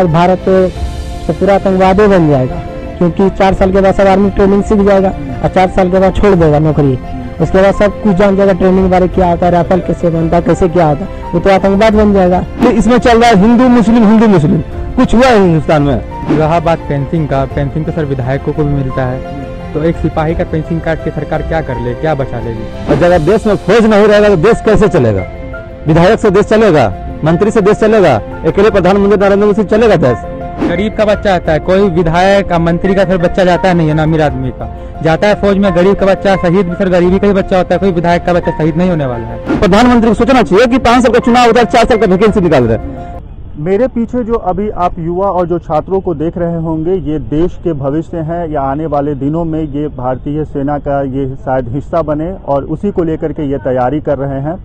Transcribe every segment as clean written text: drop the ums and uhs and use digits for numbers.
भारत तो पूरा आतंकवादी बन जाएगा, क्योंकि 4 साल के बाद सब आर्मी ट्रेनिंग सीख जाएगा और 4 साल के बाद छोड़ देगा नौकरी। उसके बाद सब कुछ जान जाएगा, ट्रेनिंग बारे क्या होता है, राइफल कैसे बनता है, कैसे क्या होता है, वो तो आतंकवाद बन जाएगा। इसमें चल रहा है हिंदू मुस्लिम कुछ हुआ है हिंदुस्तान में। रहा बात पेंशन का, पेंशन तो सर विधायकों को भी मिलता है, तो एक सिपाही का पेंशन काट के सरकार क्या कर ले, क्या बचा लेगी। और अगर देश में फौज नहीं रहेगा तो देश कैसे चलेगा? विधायक से देश चलेगा, मंत्री से देश चलेगा, अकेले प्रधानमंत्री नरेंद्र मोदी से चलेगा देश? गरीब का बच्चा आता है, कोई विधायक का मंत्री का सर बच्चा जाता है नहीं है ना, अमीर आदमी का जाता है फौज में। गरीब का बच्चा शहीद भी सर गरीबी का ही बच्चा होता है, कोई विधायक का बच्चा शहीद नहीं होने वाला है। प्रधानमंत्री को सोचना चाहिए कि 5 साल का चुनाव होता है, 4 साल का वैकेंसी निकाल रहे हैं। मेरे पीछे जो अभी आप युवा और जो छात्रों को देख रहे होंगे, ये देश के भविष्य हैं या आने वाले दिनों में ये भारतीय सेना का ये शायद हिस्सा बने, और उसी को लेकर के ये तैयारी कर रहे हैं।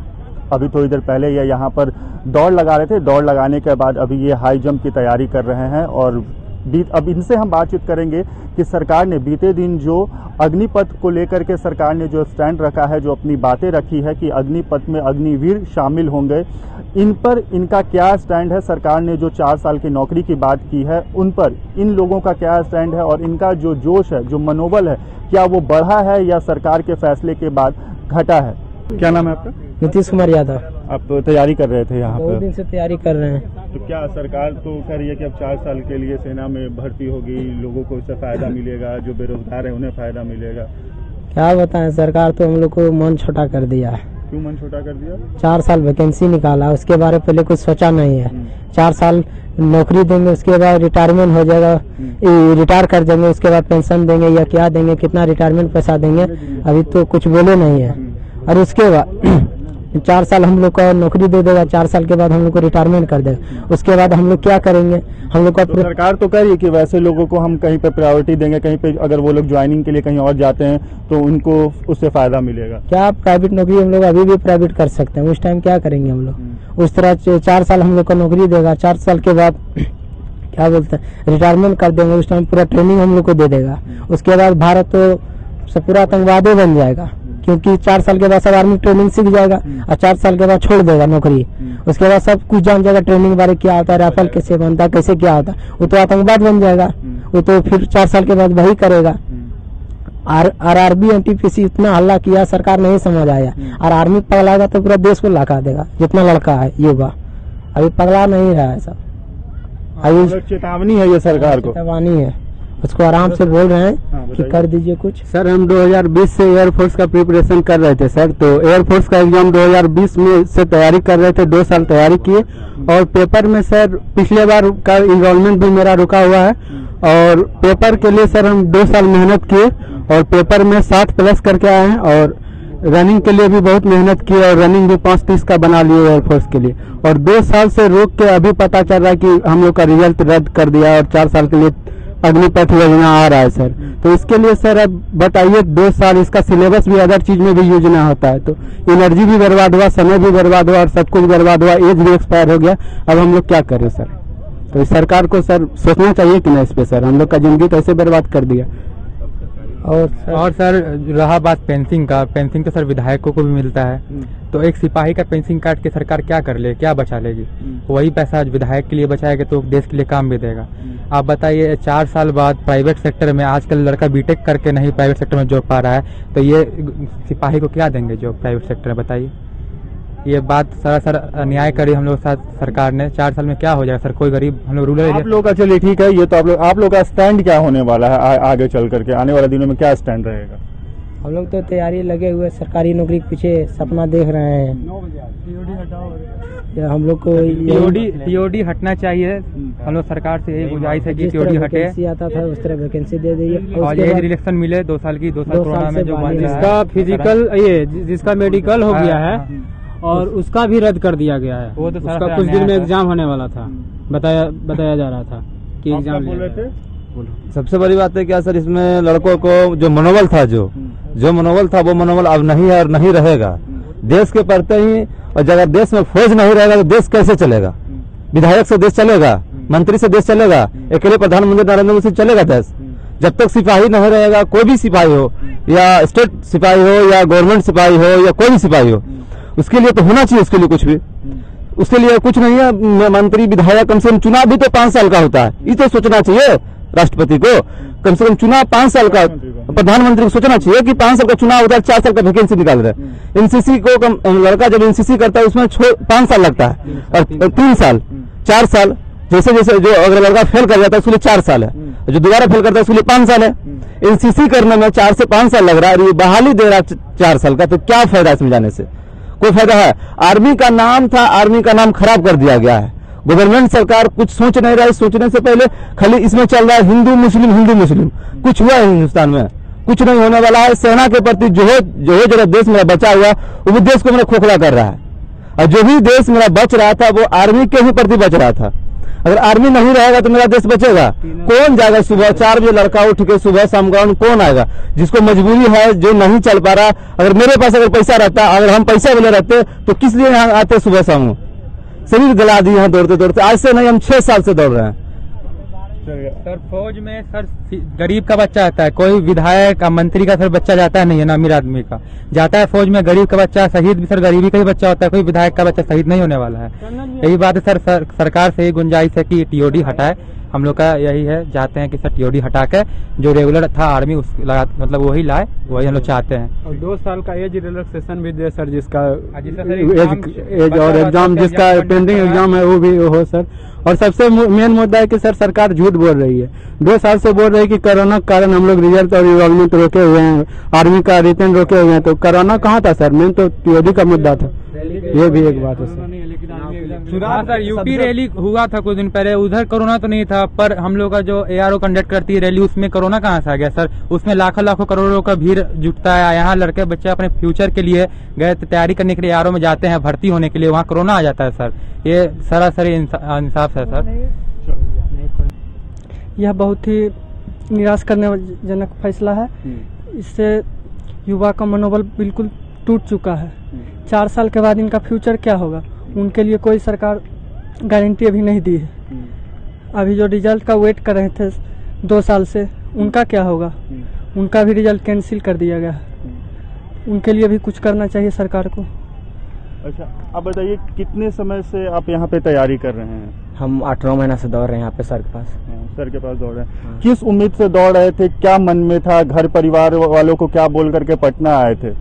अभी थोड़ी देर पहले ये यहाँ पर दौड़ लगा रहे थे, दौड़ लगाने के बाद अभी ये हाई जंप की तैयारी कर रहे हैं। और अब इनसे हम बातचीत करेंगे कि सरकार ने बीते दिन जो अग्निपथ को लेकर के सरकार ने जो स्टैंड रखा है, जो अपनी बातें रखी है कि अग्निपथ में अग्निवीर शामिल होंगे, इन पर इनका क्या स्टैंड है। सरकार ने जो 4 साल की नौकरी की बात की है, उन पर इन लोगों का क्या स्टैंड है, और इनका जो जोश है, जो मनोबल है, क्या वो बढ़ा है या सरकार के फैसले के बाद घटा है। क्या नाम है आपका? नीतीश कुमार यादव। आप तो तैयारी कर रहे थे यहाँ पर? 2 दिन से तैयारी कर रहे हैं। तो क्या सरकार तो कह रही है कि अब 4 साल के लिए सेना में भर्ती होगी, लोगों को इससे फायदा मिलेगा, जो बेरोजगार है उन्हें फायदा मिलेगा? क्या बताएं, सरकार तो हम लोग को मन छोटा कर दिया है। क्यों मन छोटा कर दिया? 4 साल वैकेंसी निकाला, उसके बारे में पहले कुछ सोचा नहीं है। 4 साल नौकरी देंगे, उसके बाद रिटायरमेंट हो जाएगा, रिटायर कर देंगे, उसके बाद पेंशन देंगे या क्या देंगे, कितना रिटायरमेंट पैसा देंगे, अभी तो कुछ बोले नहीं है। और उसके बाद 4 साल हम लोग को नौकरी दे देगा, 4 साल के बाद हम लोग को रिटायरमेंट कर देगा, उसके बाद हम लोग क्या करेंगे? हम लोग का तो सरकार तो कह रही है कि वैसे लोगों को हम कहीं पे प्रायोरिटी देंगे, कहीं पे अगर वो लोग ज्वाइनिंग के लिए कहीं और जाते हैं तो उनको उससे फायदा मिलेगा। क्या प्राइवेट नौकरी हम लोग अभी भी प्राइवेट कर सकते हैं, उस टाइम क्या करेंगे हम लोग? उस तरह 4 साल हम लोग को नौकरी देगा, 4 साल के बाद क्या बोलते हैं रिटायरमेंट कर देंगे, उस टाइम पूरा ट्रेनिंग हम लोग को दे देगा। उसके बाद भारत तो पूरा आतंकवादी बन जाएगा, क्योंकि 4 साल के बाद सब आर्मी ट्रेनिंग सीख जाएगा और 4 साल के बाद छोड़ देगा नौकरी। उसके बाद सब कुछ जान जाएगा, ट्रेनिंग बारे क्या होता है, राइफल कैसे बनता है, कैसे क्या होता है, वो तो आतंकवाद बन जाएगा। वो तो फिर 4 साल के बाद वही करेगा। आरआरबी एनटीपीसी इतना हल्ला किया, सरकार नहीं समझ आया, और आर्मी पगलाएगा तो पूरा देश को लगा देगा, जितना लड़का है युवा अभी पगला नहीं रहा है। सब अभी चेतावनी है ये सरकार को, चेतावनी है, उसको आराम से बोल रहे हैं कि कर दीजिए कुछ। सर हम 2020 से एयरफोर्स का प्रिपरेशन कर रहे थे सर, तो एयरफोर्स का एग्जाम 2020 में से तैयारी कर रहे थे, 2 साल तैयारी किए, और पेपर में सर पिछले बार का इन्रोलमेंट भी मेरा रुका हुआ है, और पेपर के लिए सर हम 2 साल मेहनत किए और पेपर में 60 प्लस करके आए हैं, और रनिंग के लिए भी बहुत मेहनत की और रनिंग भी 35 का बना लिए एयरफोर्स के लिए, और 2 साल से रोक के अभी पता चल रहा है कि हम लोग का रिजल्ट रद्द कर दिया और 4 साल के लिए अग्निपथ योजना आ रहा है सर। तो इसके लिए सर अब बताइए, 2 साल इसका सिलेबस भी अदर चीज में भी योजना होता है, तो एनर्जी भी बर्बाद हुआ, समय भी बर्बाद हुआ और सब कुछ बर्बाद हुआ, एज भी एक्सपायर हो गया। अब हम लोग क्या करें सर? तो इस सरकार को सर सोचना चाहिए कि नहीं इस पे सर, हम लोग का जिंदगी तो ऐसे बर्बाद कर दिया। और सर रहा बात पेंशन का, पेंशन तो सर विधायकों को भी मिलता है, तो एक सिपाही का पेंशन काट के सरकार क्या कर ले, क्या बचा लेगी? वही पैसा विधायक के लिए बचाएगा तो देश के लिए काम भी देगा। आप बताइए, 4 साल बाद प्राइवेट सेक्टर में आजकल लड़का बीटेक करके नहीं प्राइवेट सेक्टर में जॉब पा रहा है, तो ये सिपाही को क्या देंगे जॉब प्राइवेट सेक्टर में? बताइए, ये बात सरासर अन्याय करी हम लोग साथ सरकार ने। 4 साल में क्या हो जाएगा सर? कोई गरीब हम लोग रूरल आप लोग का चलिए ठीक है, ये तो आप लोग का स्टैंड क्या होने वाला है आगे चल करके, आने वाले दिनों में क्या स्टैंड रहेगा? हम लोग तो तैयारी लगे हुए, सरकारी नौकरी के पीछे सपना देख रहे हैं। हम लोग को टीओडी हटना चाहिए। हम लोग सरकार से यही गुजारिश है कि टीओडी हटे, आता था उस तरह वैकेंसी दे दीजिए, और ये रिलेक्शन मिले 2 साल की, 2 साल कोरोना में जो जिसका फिजिकल जिसका मेडिकल हो गया है और उसका भी रद्द कर दिया गया है। वो तो उसका कुछ दिन में एग्जाम होने वाला था, बताया जा रहा था कि एग्जाम बोल रहे थे। सबसे बड़ी बात है क्या सर, इसमें लड़कों को जो मनोबल था, जो मनोबल था वो मनोबल अब नहीं है और नहीं रहेगा। देश के प्रति ही, और अगर देश में फौज नहीं रहेगा तो देश कैसे चलेगा? विधायक से देश चलेगा, मंत्री से देश चलेगा, अकेले प्रधानमंत्री नरेंद्र मोदी से चलेगा देश? जब तक सिपाही नहीं रहेगा, कोई भी सिपाही हो, या स्टेट सिपाही हो या गवर्नमेंट सिपाही हो या कोई भी सिपाही हो, उसके लिए तो होना चाहिए, उसके लिए कुछ भी उसके लिए कुछ नहीं है। मंत्री विधायक कम से कम चुनाव भी तो 5 साल का होता है, ये तो सोचना चाहिए राष्ट्रपति को। कम से कम चुनाव 5 साल का, प्रधानमंत्री को सोचना चाहिए कि 5 साल का चुनाव होता है, 4 साल का वैकेंसी निकाल रहे हैं। एनसीसी को लड़का जब एनसीसी करता है उसमें 5 साल लगता है और 3 साल 4 साल, जैसे जैसे जो अगर लड़का फेल कर जाता है उसके लिए 4 साल है, जो दोबारा फेल करता है उसके लिए 5 साल है। एनसीसी करने में 4 से 5 साल लग रहा है और ये बहाली दे रहा है 4 साल का, तो क्या फायदा इसमें जाने से? कोई फायदा है? आर्मी का नाम था, आर्मी का नाम खराब कर दिया गया है। गवर्नमेंट सरकार कुछ सोच नहीं रहा है, सोचने से पहले खाली इसमें चल रहा है हिंदू मुस्लिम हिंदू मुस्लिम। कुछ हुआ है हिंदुस्तान में? कुछ नहीं होने वाला है। सेना के प्रति जो जरा देश मेरा बचा हुआ वो भी देश को मेरा खोखला कर रहा है, और जो भी देश मेरा बच रहा था वो आर्मी के ही प्रति बच रहा था। अगर आर्मी नहीं रहेगा तो मेरा देश बचेगा? कौन जाएगा? सुबह 4 बजे लड़का उठ के सुबह शाम ग्राउंड कौन आएगा? जिसको मजबूरी है, जो नहीं चल पा रहा। अगर मेरे पास अगर पैसा रहता, अगर हम पैसा वाले रहते तो किस लिए यहाँ आते सुबह शाम? शरीर गला दिए यहाँ दौड़ते दौड़ते। आज से नहीं, हम 6 साल से दौड़ रहे हैं। सर फौज में सर गरीब का बच्चा आता है, कोई विधायक मंत्री का सर बच्चा जाता है नहीं है ना, अमीर आदमी का जाता है फौज में। गरीब का बच्चा शहीद भी सर गरीबी का ही बच्चा होता है, कोई विधायक का बच्चा शहीद नहीं होने वाला है। यही बात है सर, सरकार से यही गुंजाइश है कि टीओडी हटाए। हम लोग का यही है, चाहते हैं कि सर टीओडी हटा के जो रेगुलर था आर्मी उस मतलब वही लाए, वही हम लोग चाहते हैं। और 2 साल का एज रिलैक्सेशन भी दे सर, जिसका एज और एग्जाम जिसका पेंडिंग एग्जाम है वो भी हो सर। और सबसे मेन मुद्दा है कि सर सरकार झूठ बोल रही है। 2 साल से बोल रही है कि कोरोना के कारण हम लोग रिजल्ट और इन्वॉल्वमेंट रोके हुए हैं, आर्मी का रिटर्न रोके हुए हैं। तो कोरोना कहाँ था सर? मेन तो टीओडी का मुद्दा था। ये भी एक बात है सर। सर यूपी रैली हुआ था कुछ दिन पहले, उधर कोरोना तो नहीं था, पर हम लोग का जो एआरओ कंडक्ट करती है रैली उसमें कोरोना कहाँ से आ गया सर? उसमें लाखों लाखों करोड़ों का भीड़ जुटता है। यहाँ लड़के बच्चे अपने फ्यूचर के लिए गए तैयारी करने के लिए एआरओ में जाते हैं भर्ती होने के लिए, वहाँ कोरोना आ जाता है सर। ये सरासरी इंसाफ है सर। यह बहुत ही निराश करनेजनक फैसला है। इससे युवा का मनोबल बिल्कुल टूट चुका है। 4 साल के बाद इनका फ्यूचर क्या होगा, उनके लिए कोई सरकार गारंटी अभी नहीं दी है। अभी जो रिजल्ट का वेट कर रहे थे 2 साल से, उनका क्या होगा? उनका भी रिजल्ट कैंसिल कर दिया गया है। उनके लिए भी कुछ करना चाहिए सरकार को। अच्छा, आप बताइए कितने समय से आप यहाँ पे तैयारी कर रहे हैं? हम 8-9 महीना से दौड़ रहे हैं यहाँ पे सर के पास। सर के पास दौड़ रहे हैं। हाँ। किस उम्मीद से दौड़ रहे थे? क्या मन में था? घर परिवार वालों को क्या बोल करके पटना आए थे?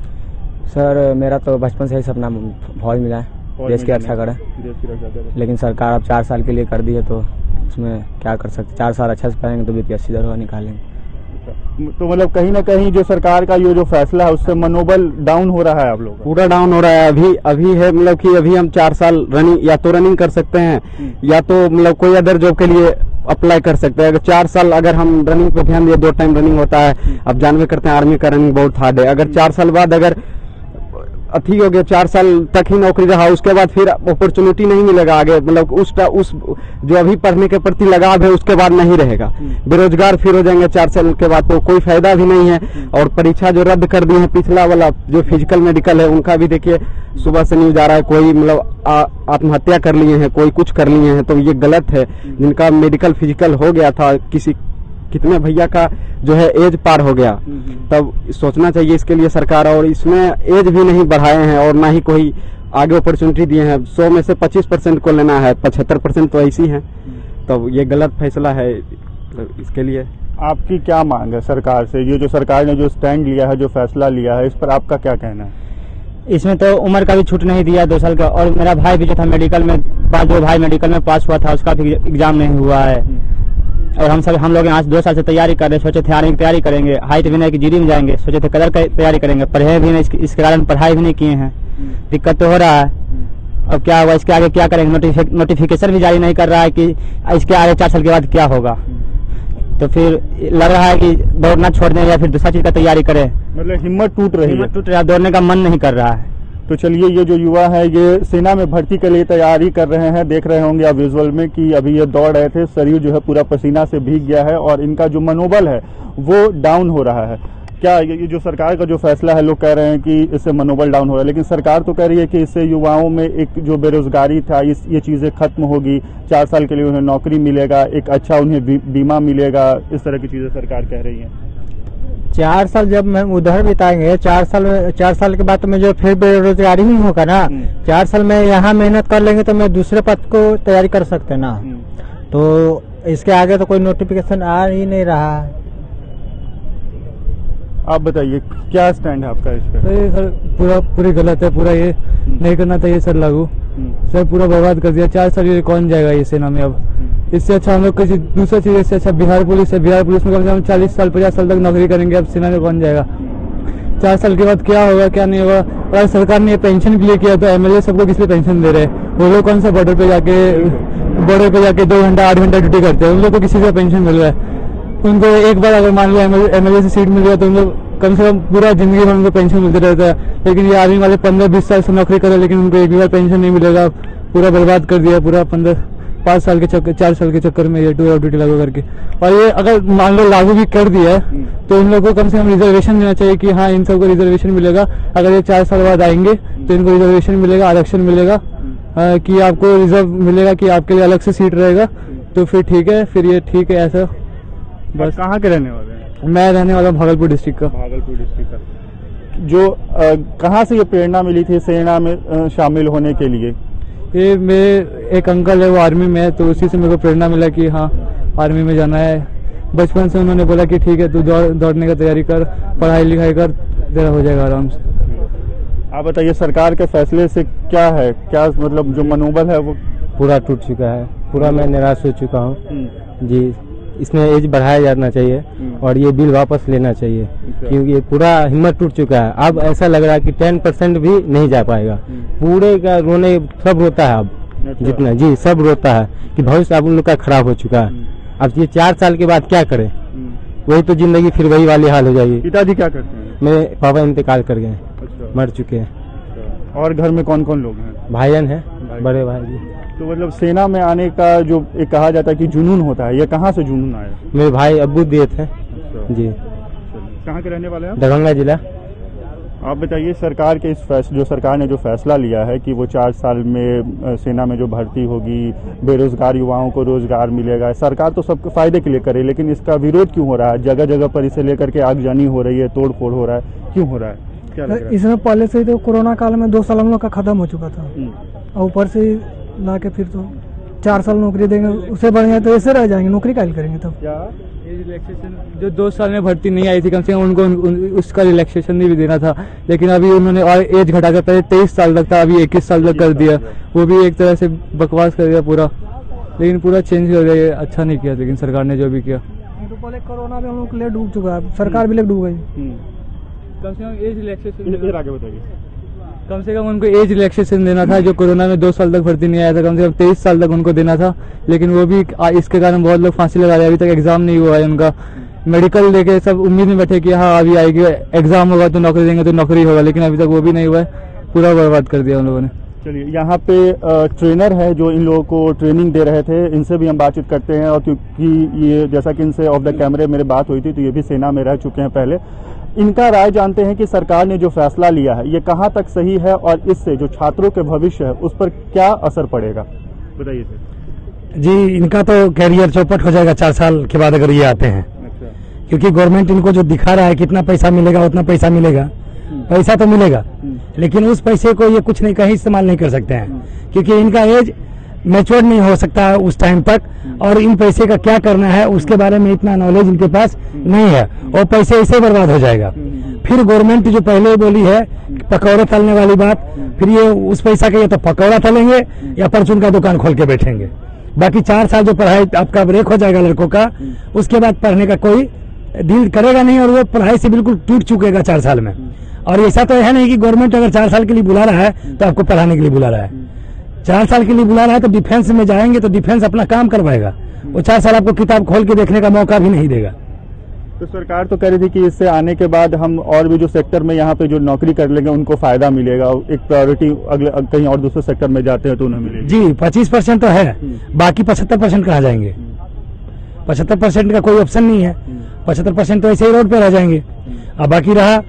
सर मेरा तो बचपन से ही सपना फौज मिला है, देश की रक्षा करे। लेकिन सरकार अब 4 साल के लिए कर दी है, तो उसमें क्या कर सकते? 4 साल अच्छा से पढ़ेंगे तो बीपीएससी दरोगा निकालेंगे। तो मतलब कहीं ना कहीं जो सरकार का ये जो फैसला है उससे मनोबल डाउन हो रहा है आप लोग? पूरा डाउन हो रहा है। अभी है मतलब कि अभी हम 4 साल रनिंग या तो रनिंग कर सकते हैं या तो मतलब कोई अदर जॉब के लिए अप्लाई कर सकते हैं। अगर 4 साल अगर हम रनिंग पे ध्यान दिए, 2 टाइम रनिंग होता है। अब जानवे करते हैं आर्मी का रनिंग बहुत हार्ड है। अगर 4 साल बाद अगर अथी हो गया, 4 साल तक ही नौकरी रहा, उसके बाद फिर अपॉर्चुनिटी नहीं मिलेगा आगे, मतलब उस जो अभी पढ़ने के प्रति लगाव है उसके बाद नहीं रहेगा। बेरोजगार फिर हो जाएंगे 4 साल के बाद, तो कोई फायदा भी नहीं है। और परीक्षा जो रद्द कर दी है, पिछला वाला जो फिजिकल मेडिकल है उनका भी देखिए सुबह से न्यूज आ रहा है, कोई मतलब आत्महत्या कर लिए हैं, कोई कुछ कर लिए हैं। तो ये गलत है। जिनका मेडिकल फिजिकल हो गया था, कितने भैया का जो है एज पार हो गया, तब सोचना चाहिए इसके लिए सरकार। और इसमें एज भी नहीं बढ़ाए हैं और ना ही कोई आगे अपॉर्चुनिटी दिए हैं। 100 में से 25% को लेना है, 75% तो ऐसी है। तब ये गलत फैसला है। इसके लिए आपकी क्या मांग है सरकार से? ये जो सरकार ने जो स्टैंड लिया है, जो फैसला लिया है, इस पर आपका क्या कहना है? इसमें तो उम्र का भी छूट नहीं दिया 2 साल का। और मेरा भाई भी जो था मेडिकल में, जो भाई मेडिकल में पास हुआ था उसका भी एग्जाम नहीं हुआ है। और हम लोग यहाँ 2 साल से तैयारी कर रहे, सोचे थे आर्मी की तैयारी करेंगे, हाइट भी नहीं कि जीडी में जाएंगे, सोचे थे कलर की तैयारी करेंगे, पढ़े भी नहीं, इसके कारण पढ़ाई भी नहीं किए हैं। दिक्कत तो हो रहा है। अब क्या होगा, इसके आगे क्या करेंगे? नोटिफिकेशन भी जारी नहीं कर रहा है कि इसके आगे 4 साल के बाद क्या होगा। तो फिर लग रहा है कि दौड़ना छोड़ दें या फिर दूसरा चीज का तैयारी करें। मतलब हिम्मत टूट रही है, दौड़ने का मन नहीं कर रहा है। तो चलिए, ये जो युवा है ये सेना में भर्ती के लिए तैयारी कर रहे हैं। देख रहे होंगे आप विजुअल में कि अभी ये दौड़ रहे थे, शरीर जो है पूरा पसीना से भीग गया है और इनका जो मनोबल है वो डाउन हो रहा है। क्या ये जो सरकार का जो फैसला है, लोग कह रहे हैं कि इससे मनोबल डाउन हो रहा है, लेकिन सरकार तो कह रही है कि इससे युवाओं में एक जो बेरोजगारी था ये चीजें खत्म होगी, 4 साल के लिए उन्हें नौकरी मिलेगा, एक अच्छा उन्हें बीमा मिलेगा, इस तरह की चीजें सरकार कह रही है। 4 साल जब मैं उधर बिताएंगे, 4 साल के बाद तो मैं जो फिर बेरोजगारी ही होगा ना। 4 साल में यहाँ मेहनत कर लेंगे तो मैं दूसरे पद को तैयारी कर सकते ना। तो इसके आगे तो कोई नोटिफिकेशन आ ही नहीं रहा है। आप बताइए क्या स्टैंड है आपका इस पे? तो ये सर पूरी गलत है, पूरा ये नहीं करना चाहिए सर लागू। सर पूरा बर्बाद कर दिया। 4 साल ये कौन जाएगा ये सेना में? अब इससे अच्छा हम लोग किसी दूसरा चीज, इससे अच्छा बिहार पुलिस है। बिहार पुलिस में कम से कम 40 साल 50 साल तक नौकरी करेंगे। अब सेना में कौन जाएगा? 4 साल के बाद क्या होगा क्या नहीं होगा? और सरकार ने पेंशन के लिए किया, तो एमएलए सबको किस लिए पेंशन दे रहे हैं? वो लोग कौन सा बॉर्डर पे जाके 2 घंटा 8 घंटा ड्यूटी करते हैं, उन लोग को किसी से पेंशन मिल रहा है। उनको एक बार अगर मान लो एमएलए से सीट मिल गया तो उन लोग कम से कम पूरा जिंदगी भर उनको पेंशन मिलते रहता है। लेकिन ये आर्मी वाले 15-20 साल से नौकरी करे, लेकिन उनको एक भी बार पेंशन नहीं मिलेगा। पूरा बर्बाद कर दिया, पूरा 4 साल के चक्कर में ये टूर ऑफ ड्यूटी लागू करके। और ये अगर मान लो लागू भी कर दिया है तो इन लोगों को कम से कम रिजर्वेशन देना चाहिए कि हाँ इन सबको रिजर्वेशन मिलेगा। अगर ये 4 साल बाद आएंगे तो इनको रिजर्वेशन मिलेगा, आरक्षण मिलेगा, कि आपको रिजर्व मिलेगा, कि आपके लिए अलग से सीट रहेगा। तो फिर ठीक है, फिर ये ठीक है ऐसा। बस कहाँ के रहने वाले हैं? मैं रहने वाला हूँ भागलपुर डिस्ट्रिक्ट का। भागलपुर डिस्ट्रिक्ट का। जो कहाँ से ये प्रेरणा मिली थी सेना में शामिल होने के लिए? ये मेरे एक अंकल है, वो आर्मी में है, तो उसी से मेरे को प्रेरणा मिला कि हाँ आर्मी में जाना है। बचपन से उन्होंने बोला कि ठीक है तू दौड़ने का तैयारी कर, पढ़ाई लिखाई कर, तेरा हो जाएगा आराम से। आप बताइए सरकार के फैसले से क्या है, क्या मतलब जो मनोबल है वो पूरा टूट चुका है। पूरा मैं निराश हो चुका हूँ जी। इसमें एज बढ़ाया जाना चाहिए और ये बिल वापस लेना चाहिए, क्योंकि ये पूरा हिम्मत टूट चुका है। अब ऐसा लग रहा है कि 10% भी नहीं जा पाएगा। पूरे का रोने सब रोता है अब, जितना जी सब रोता है कि भविष्य अब उन लोग का खराब हो चुका है। अब ये 4 साल के बाद क्या करें? वही तो जिंदगी फिर वही वाली हाल हो जाएगी। पिताजी क्या करते हैं? मेरे पापा इंतकाल कर गए, मर चुके हैं। और घर में कौन कौन लोग हैं? भाईजान है, बड़े भाई जी। तो मतलब सेना में आने का जो एक कहा जाता है कि जुनून होता है, ये कहाँ से जुनून आया? मेरे भाई अब्बू दिए थे जी। कहाँ के रहने वाले हैं? दरभंगा जिला। आप बताइए सरकार के सरकार ने जो फैसला लिया है कि वो 4 साल में सेना में जो भर्ती होगी, बेरोजगार युवाओं को रोजगार मिलेगा, सरकार तो सबके फायदे के लिए करे, लेकिन इसका विरोध क्यों हो रहा है? जगह जगह पर इसे लेकर के आगजनी हो रही है, तोड़ फोड़ हो रहा है, क्यों हो रहा है? क्या लग रहा है? इसमें पहले से ही तो कोरोना काल में 2 साल हम लोग का खत्म हो चुका था, और ऊपर से ला के फिर तो 4 साल नौकरी देंगे, उससे बढ़िया तो ऐसे रह जाएंगे, नौकरी कायल करेंगे तब। एज रिलैक्सेशन जो 2 साल में भर्ती नहीं आई थी, कम से कम उनको उसका रिलैक्सेशन भी देना था। लेकिन अभी उन्होंने और एज घटाकर पहले 23 साल तक था, अभी 21 साल तक कर दिया। वो भी एक तरह से बकवास कर दिया पूरा, लेकिन पूरा चेंज हो गया। अच्छा नहीं किया लेकिन सरकार ने जो भी किया। तो पहले कोरोना में हम लोग ले डूब चुका है, सरकार भी ले डूब गई। कम से कम एज रिलैक्सेशन आगे बताइए। कम से कम उनको एज रिलैक्सेशन देना था, जो कोरोना में 2 साल तक भर्ती नहीं आया था, कम से कम 23 साल तक उनको देना था। लेकिन वो भी इसके कारण बहुत लोग फांसी लगा रहे हैं। अभी तक एग्जाम नहीं हुआ है उनका। मेडिकल लेके सब उम्मीद में बैठे कि हाँ अभी आएगी, एग्जाम होगा तो नौकरी देंगे तो नौकरी होगा, लेकिन अभी तक वो भी नहीं हुआ है। पूरा बर्बाद कर दिया उन लोगों ने। चलिए, यहाँ पे ट्रेनर है जो इन लोगों को ट्रेनिंग दे रहे थे, इनसे भी हम बातचीत करते हैं। और क्योंकि ये जैसा कि इनसे ऑफ द कैमरे मेरे बात हुई थी, तो ये भी सेना में रह चुके हैं पहले। इनका राय जानते हैं कि सरकार ने जो फैसला लिया है ये कहाँ तक सही है और इससे जो छात्रों के भविष्य है उस पर क्या असर पड़ेगा, बताइए सर। जी, इनका तो कैरियर चौपट हो जाएगा 4 साल के बाद अगर ये आते हैं। अच्छा। क्योंकि गवर्नमेंट इनको जो दिखा रहा है कितना पैसा मिलेगा, उतना पैसा मिलेगा। पैसा तो मिलेगा, लेकिन उस पैसे को ये कुछ नहीं कहीं इस्तेमाल नहीं कर सकते हैं, क्योंकि इनका एज मैच्योर नहीं हो सकता है उस टाइम तक। और इन पैसे का क्या करना है उसके बारे में इतना नॉलेज इनके पास नहीं है, और पैसे ऐसे बर्बाद हो जाएगा। फिर गवर्नमेंट जो पहले बोली है पकौड़ा तलने वाली बात, फिर ये उस पैसा के या तो पकौड़ा तलेंगे या परचून का दुकान खोल के बैठेंगे। बाकी 4 साल जो पढ़ाई आपका ब्रेक हो जाएगा लड़कों का, उसके बाद पढ़ने का कोई डील करेगा नहीं, और वो पढ़ाई से बिल्कुल टूट चुकेगा 4 साल में। और ऐसा तो है नहीं कि गवर्नमेंट अगर 4 साल के लिए बुला रहा है तो आपको पढ़ाने के लिए बुला रहा है। 4 साल के लिए बुला रहा है तो डिफेंस में जाएंगे तो डिफेंस अपना काम करवाएगा, वो 4 साल आपको किताब खोल के देखने का मौका भी नहीं देगा। तो सरकार तो कह रही थी कि इससे आने के बाद हम और भी जो सेक्टर में यहाँ पे जो नौकरी कर लेंगे उनको फायदा मिलेगा, एक प्रायोरिटी अगले कहीं और दूसरे सेक्टर में जाते हैं तो उन्हें मिलेगी। जी 25% तो है, बाकी 75% कहाँ जाएंगे? 75% का कोई ऑप्शन नहीं है। 75% तो ऐसे ही रोड पे रह जाएंगे। अब बाकी रहा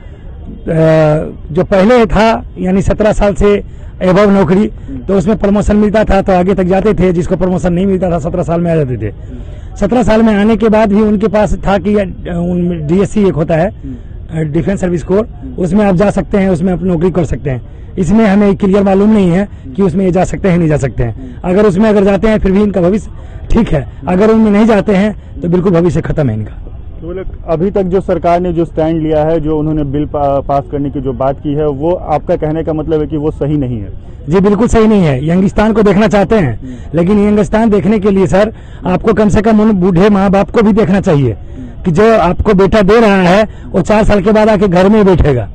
जो पहले था यानी 17 साल से एबव नौकरी, तो उसमें प्रमोशन मिलता था तो आगे तक जाते थे। जिसको प्रमोशन नहीं मिलता था 17 साल में आ जाते थे। 17 साल में आने के बाद भी उनके पास था कि DSC एक होता है डिफेंस सर्विस कोर, उसमें आप जा सकते हैं, उसमें आप नौकरी कर सकते हैं। इसमें हमें क्लियर मालूम नहीं है कि उसमें ये जा सकते हैं नहीं जा सकते हैं। अगर उसमें अगर जाते हैं फिर भी इनका भविष्य ठीक है, अगर उनमें नहीं जाते हैं तो बिल्कुल भविष्य खत्म है इनका। तो अभी तक जो सरकार ने जो स्टैंड लिया है, जो उन्होंने बिल पास करने की जो बात की है, वो आपका कहने का मतलब है कि वो सही नहीं है? जी बिल्कुल सही नहीं है। यंगिस्तान को देखना चाहते हैं, लेकिन यंगिस्तान देखने के लिए सर आपको कम से कम उन बूढ़े माँ बाप को भी देखना चाहिए कि जो आपको बेटा दे रहा है वो 4 साल के बाद आके घर में बैठेगा।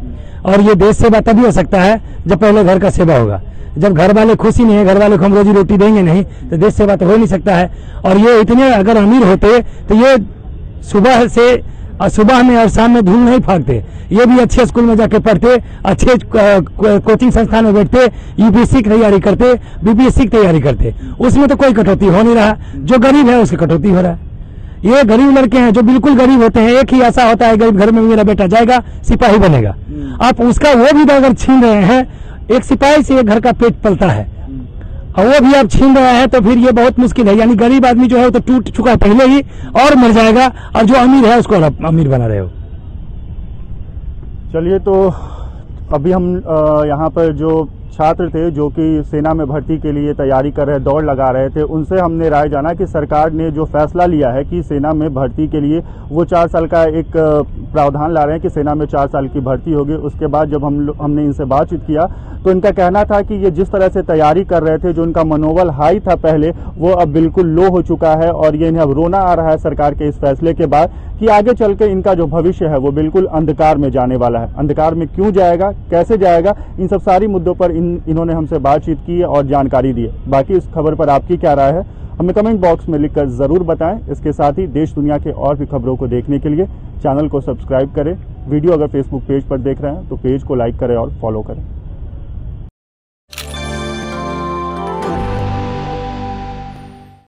और ये देश सेवा तभी हो सकता है जब पहले घर का सेवा होगा। जब घर वाले खुशी नहीं है, घर वाले को हम रोजी रोटी देंगे नहीं, तो देश सेवा तो हो नहीं सकता है। और ये इतने अगर अमीर होते तो ये सुबह में और शाम में धूल नहीं फाकते, ये भी अच्छे स्कूल में जाके पढ़ते, अच्छे कोचिंग संस्थान में बैठते, UPSC की तैयारी करते, BPSC की तैयारी करते। उसमें तो कोई कटौती हो नहीं रहा। जो गरीब है उसकी कटौती हो रहा है। ये गरीब लड़के हैं जो बिल्कुल गरीब होते हैं, एक ही आशा होता है गरीब घर में मेरा बेटा जाएगा सिपाही बनेगा। आप उसका वो भी अगर छीन रहे हैं, एक सिपाही से एक घर का पेट पलता है और वो भी आप छीन रहे हैं, तो फिर ये बहुत मुश्किल है। यानी गरीब आदमी जो है वो तो टूट चुका है पहले ही और मर जाएगा, और जो अमीर है उसको अमीर बना रहे हो। चलिए, तो अभी हम यहाँ पर जो छात्र थे जो कि सेना में भर्ती के लिए तैयारी कर रहे, दौड़ लगा रहे थे, उनसे हमने राय जाना कि सरकार ने जो फैसला लिया है कि सेना में भर्ती के लिए वो 4 साल का एक प्रावधान ला रहे हैं कि सेना में 4 साल की भर्ती होगी। उसके बाद जब हमने इनसे बातचीत किया तो इनका कहना था कि ये जिस तरह से तैयारी कर रहे थे, जो उनका मनोबल हाई था पहले, वो अब बिल्कुल लो हो चुका है और ये इन्हें अब रोना आ रहा है सरकार के इस फैसले के बाद कि आगे चल के इनका जो भविष्य है वो बिल्कुल अंधकार में जाने वाला है। अंधकार में क्यों जाएगा, कैसे जाएगा, इन सब सारी मुद्दों पर इन्होंने हमसे बातचीत की और जानकारी दी है। बाकी इस खबर पर आपकी क्या राय है हमें कमेंट बॉक्स में लिखकर जरूर बताएं। इसके साथ ही देश दुनिया के और भी खबरों को देखने के लिए चैनल को सब्सक्राइब करें। वीडियो अगर फेसबुक पेज पर देख रहे हैं तो पेज को लाइक करें और फॉलो करें।